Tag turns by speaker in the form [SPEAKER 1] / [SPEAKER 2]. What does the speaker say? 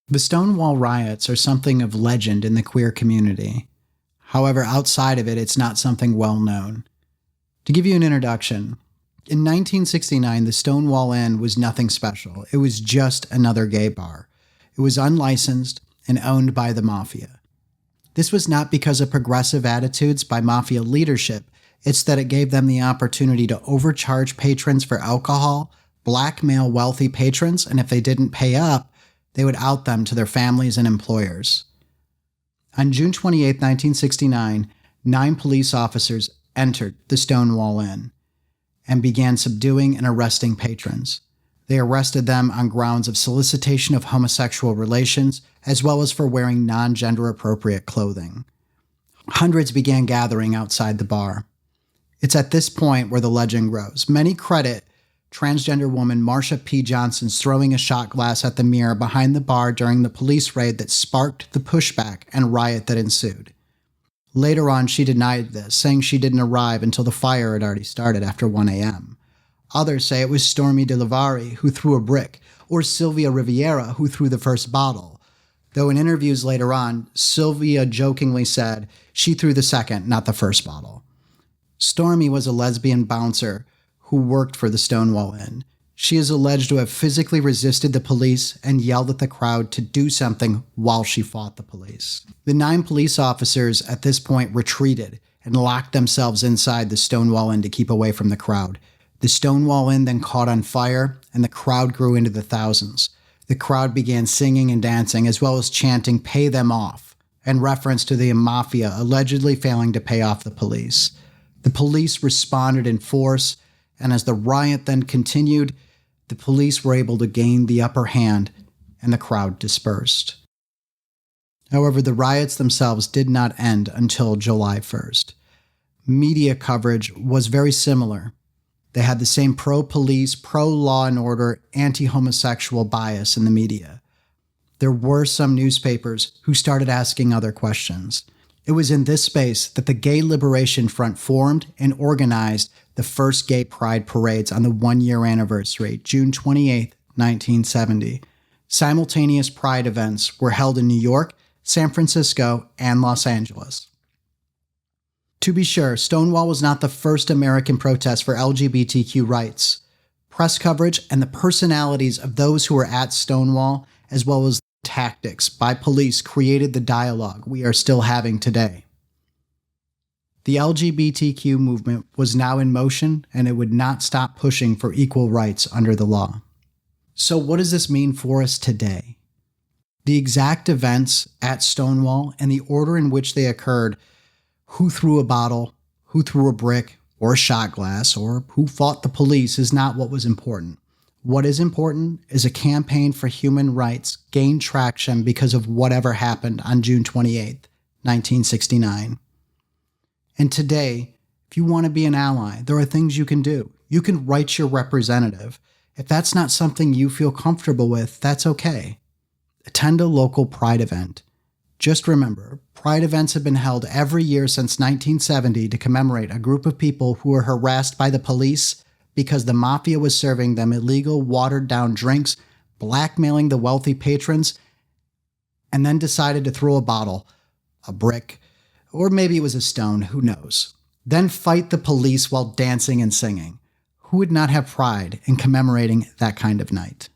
[SPEAKER 1] The Stonewall riots are something of legend in the queer community. However, outside of it, it's not something well known. To give you an introduction, in 1969, the Stonewall Inn was nothing special. It was just another gay bar. It was unlicensed and owned by the mafia. This was not because of progressive attitudes by mafia leadership. It's that it gave them the opportunity to overcharge patrons for alcohol, blackmail wealthy patrons, and if they didn't pay up, they would out them to their families and employers. On June 28, 1969, 9 police officers entered the Stonewall Inn and began subduing and arresting patrons. They arrested them on grounds of solicitation of homosexual relations, as well as for wearing non-gender appropriate clothing. Hundreds began gathering outside the bar. It's at this point where the legend grows. Many credit transgender woman Marsha P. Johnson's throwing a shot glass at the mirror behind the bar during the police raid that sparked the pushback and riot that ensued. Later on, she denied this, saying she didn't arrive until the fire had already started after 1 a.m. Others say it was Stormy DeLavari who threw a brick, or Sylvia Riviera who threw the first bottle. Though in interviews later on, Sylvia jokingly said she threw the second, not the first bottle. Stormy was a lesbian bouncer who worked for the Stonewall Inn. She is alleged to have physically resisted the police and yelled at the crowd to do something while she fought the police. The 9 police officers at this point retreated and locked themselves inside the Stonewall Inn to keep away from the crowd. The Stonewall Inn then caught on fire, and the crowd grew into the thousands. The crowd began singing and dancing, as well as chanting, "Pay them off," in reference to the mafia allegedly failing to pay off the police. The police responded in force, and as the riot then continued, the police were able to gain the upper hand, and the crowd dispersed. However, the riots themselves did not end until July 1st. Media coverage was very similar. They had the same pro-police, pro-law and order, anti-homosexual bias in the media. There were some newspapers who started asking other questions. It was in this space that the Gay Liberation Front formed and organized the first gay pride parades on the 1-year anniversary, June 28, 1970. Simultaneous pride events were held in New York, San Francisco, and Los Angeles. To be sure, Stonewall was not the first American protest for LGBTQ rights. Press coverage and the personalities of those who were at Stonewall, as well as tactics by police, created the dialogue we are still having today. The LGBTQ movement was now in motion, and it would not stop pushing for equal rights under the law. So what does this mean for us today? The exact events at Stonewall and the order in which they occurred, who threw a bottle, who threw a brick or a shot glass, or who fought the police is not what was important. What is important is a campaign for human rights gained traction because of whatever happened on June 28, 1969. And today, if you want to be an ally, there are things you can do. You can write your representative. If that's not something you feel comfortable with, that's okay. Attend a local pride event. Just remember, pride events have been held every year since 1970 to commemorate a group of people who were harassed by the police because the mafia was serving them illegal, watered-down drinks, blackmailing the wealthy patrons, and then decided to throw a bottle, a brick, or maybe it was a stone, who knows. Then fight the police while dancing and singing. Who would not have pride in commemorating that kind of night?